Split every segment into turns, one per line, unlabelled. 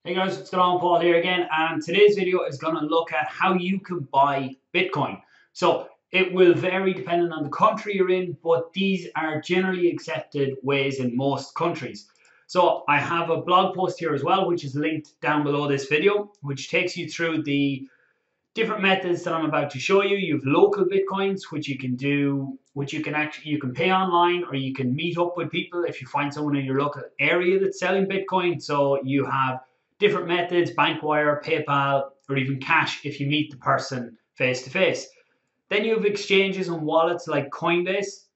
Hey guys, what's going on? Paul here again, and today's video is going to look at how you can buy Bitcoin. So it will vary depending on the country you're in, but these are generally accepted ways in most countries. So I have a blog post here as well, which is linked down below this video, which takes you through the different methods that I'm about to show you. You have local Bitcoins, which you can do, which you can pay online, or you can meet up with people if you find someone in your local area that's selling Bitcoin. So you have different methods: bank wire, PayPal, or even cash if you meet the person face to face. Then you have exchanges and wallets like Coinbase.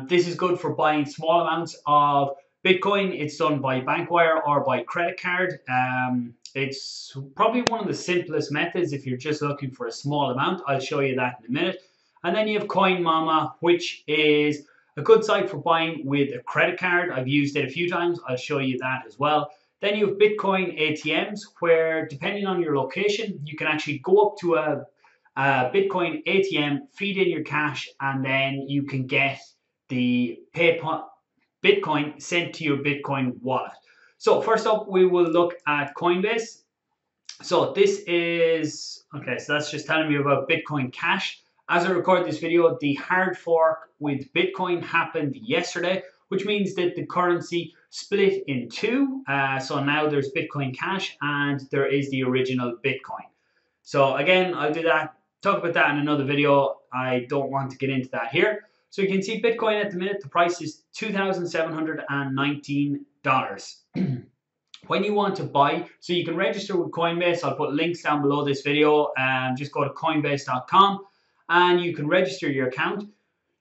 This is good for buying small amounts of Bitcoin. It's done by bank wire or by credit card. It's probably one of the simplest methods if you're just looking for a small amount. I'll show you that in a minute. And then you have Coinmama, which is a good site for buying with a credit card. I've used it a few times. I'll show you that as well. Then you have Bitcoin ATMs, where depending on your location, you can actually go up to a Bitcoin ATM, feed in your cash, and then you can get the Bitcoin sent to your Bitcoin wallet. So first up, we will look at Coinbase. So this is, okay, so that's just telling me about Bitcoin Cash. As I record this video, the hard fork with Bitcoin happened yesterday, which means that the currency split in two. So now there's Bitcoin Cash and there is the original Bitcoin. So again, I'll talk about that in another video. I don't want to get into that here. So you can see Bitcoin at the minute, the price is $2,719. When you want to buy, so you can register with Coinbase. I'll put links down below this video. Just go to coinbase.com and you can register your account.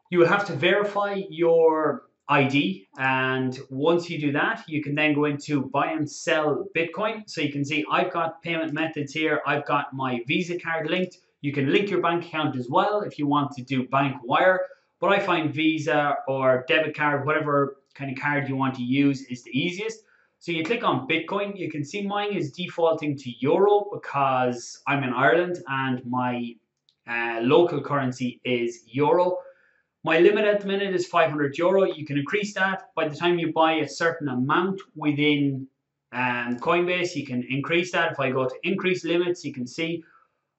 You will have to verify your ID, and once you do that, you can then go into buy and sell Bitcoin. So you can see I've got payment methods here. I've got my Visa card linked. You can link your bank account as well if you want to do bank wire, but I find Visa or debit card, whatever kind of card you want to use, is the easiest. So you click on Bitcoin. You can see mine is defaulting to Euro because I'm in Ireland and my local currency is Euro. My limit at the minute is €500. You can increase that. By the time you buy a certain amount within Coinbase, you can increase that. If I go to increase limits, you can see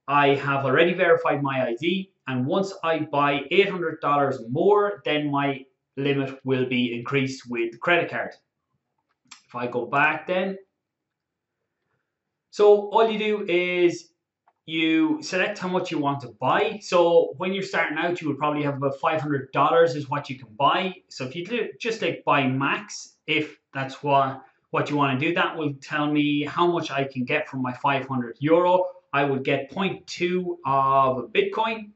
I have already verified my ID. And once I buy $800 more, then my limit will be increased with the credit card. If I go back then, so all you do is you select how much you want to buy. So when you're starting out, you would probably have about $500 is what you can buy. So if you do just like buy max, if that's what you want to do, that will tell me how much I can get from my €500. I would get 0.2 of a Bitcoin,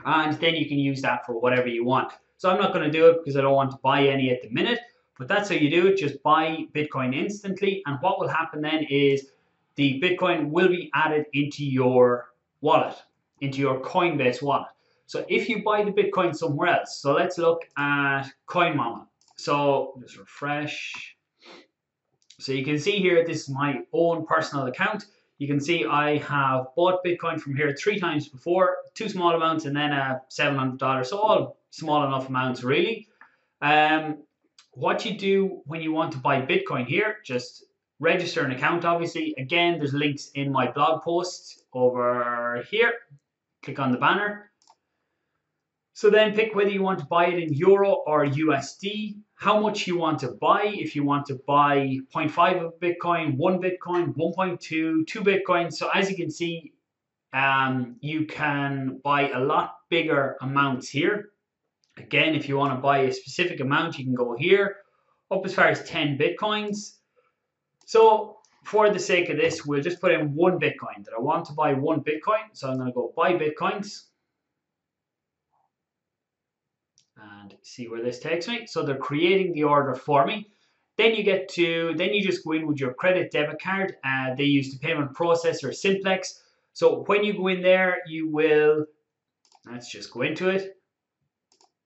and then you can use that for whatever you want. So I'm not going to do it because I don't want to buy any at the minute, but that's how you do it. Just buy Bitcoin instantly, and what will happen then is the Bitcoin will be added into your wallet, into your Coinbase wallet. So if you buy the Bitcoin somewhere else, so let's look at Coinmama. So just refresh. So you can see here, this is my own personal account. You can see I have bought Bitcoin from here 3 times before, 2 small amounts and then $700. So all small enough amounts really. What you do when you want to buy Bitcoin here, just register an account, obviously. Again, there's links in my blog post over here. Click on the banner. So then pick whether you want to buy it in Euro or USD, how much you want to buy. If you want to buy 0.5 of Bitcoin, 1 Bitcoin, 1.2, 2 Bitcoin. So as you can see, you can buy a lot bigger amounts here. Again, if you want to buy a specific amount, you can go here, up as far as 10 Bitcoins. So for the sake of this, we'll just put in 1 Bitcoin, that I want to buy 1 Bitcoin. So I'm going to go buy Bitcoins and see where this takes me. So they're creating the order for me. Then you just go in with your credit debit card. They use the payment processor Simplex. So when you go in there, you will, let's just go into it.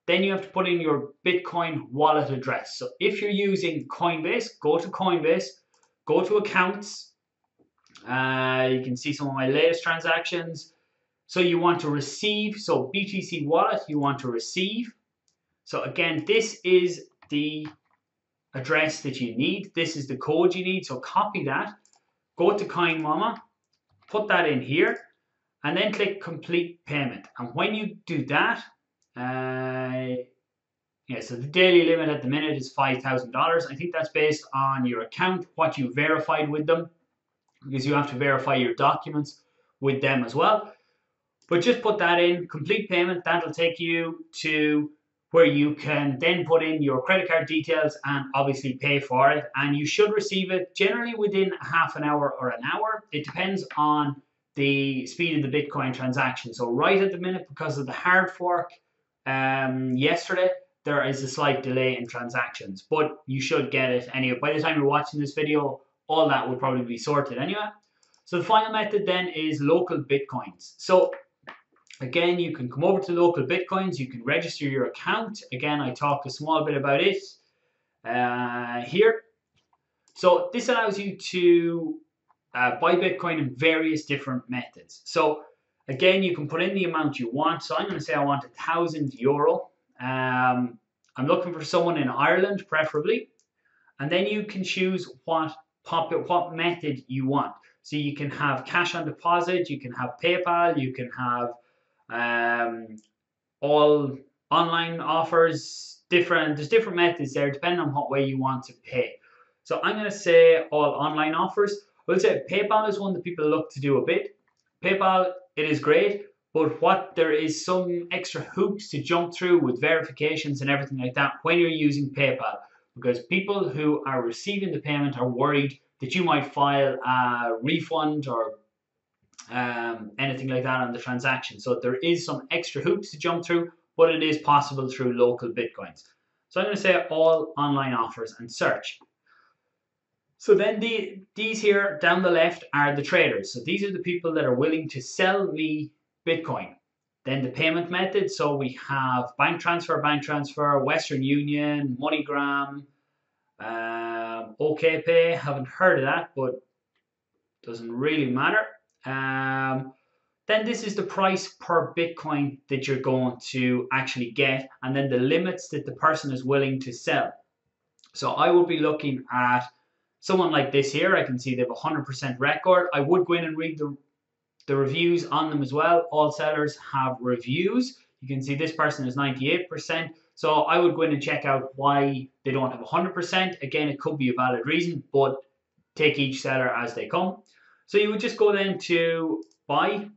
Then you have to put in your Bitcoin wallet address. So if you're using Coinbase, go to Coinbase, go to accounts. You can see some of my latest transactions. So you want to receive, so BTC wallet, you want to receive. So again, this is the address that you need. This is the code you need, so copy that, go to Coinmama, put that in here, and then click complete payment. And when you do that, so the daily limit at the minute is $5,000. I think that's based on your account, what you verified with them, because you have to verify your documents with them as well. But just put that in, complete payment. That'll take you to where you can then put in your credit card details and obviously pay for it. And you should receive it generally within half an hour or an hour. It depends on the speed of the Bitcoin transaction. So right at the minute, because of the hard fork yesterday, there is a slight delay in transactions, but you should get it anyway. By the time you're watching this video, all that will probably be sorted anyway. So the final method then is local Bitcoins. So again, you can come over to local Bitcoins, you can register your account. Again, I talked a small bit about it here. So this allows you to buy Bitcoin in various different methods. So again, you can put in the amount you want. So I'm going to say I want €1,000. I'm looking for someone in Ireland, preferably. And then you can choose what method you want. So you can have cash on deposit, you can have PayPal, you can have all online offers. There's different methods there depending on what way you want to pay. So I'm going to say all online offers. I will say PayPal is one that people look to do a bit. PayPal, it is great, but there is some extra hoops to jump through with verifications and everything like that when you're using PayPal, because people who are receiving the payment are worried that you might file a refund or anything like that on the transaction. So there is some extra hoops to jump through, but it is possible through local Bitcoins. So I'm going to say all online offers and search. So then these here down the left are the traders. So these are the people that are willing to sell me Bitcoin. Then the payment method. So we have bank transfer, Western Union, MoneyGram, OKPay. Haven't heard of that, but doesn't really matter. Then this is the price per Bitcoin that you're going to actually get, and then the limits that the person is willing to sell. So I will be looking at someone like this here. I can see they have a 100% record. I would go in and read the reviews on them as well. All sellers have reviews. You can see this person is 98%. So I would go in and check out why they don't have 100%. Again, it could be a valid reason, but take each seller as they come. So you would just go then to buy.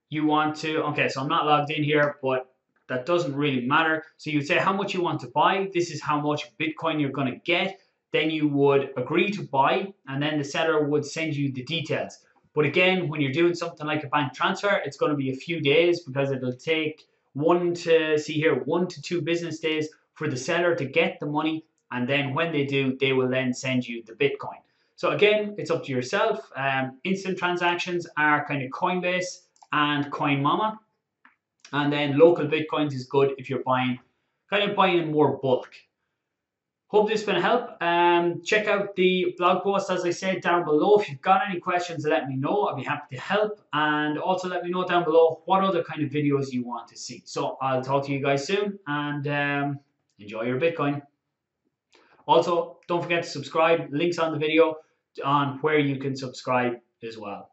You want to, okay, so I'm not logged in here, but that doesn't really matter. So you would say how much you want to buy. This is how much Bitcoin you're going to get. Then you would agree to buy, and then the seller would send you the details. But again, when you're doing something like a bank transfer, it's going to be a few days because it'll take 1 to 2 business days for the seller to get the money. And then when they do, they will then send you the Bitcoin. So again, it's up to yourself. Instant transactions are kind of Coinbase and Coinmama. And then local Bitcoins is good if you're buying in more bulk. Hope this has been a help. Check out the blog post, as I said, down below. If you've got any questions, let me know. I'll be happy to help. And also let me know down below what other kind of videos you want to see. So I'll talk to you guys soon, and enjoy your Bitcoin. Also, don't forget to subscribe. Links on the video on where you can subscribe as well.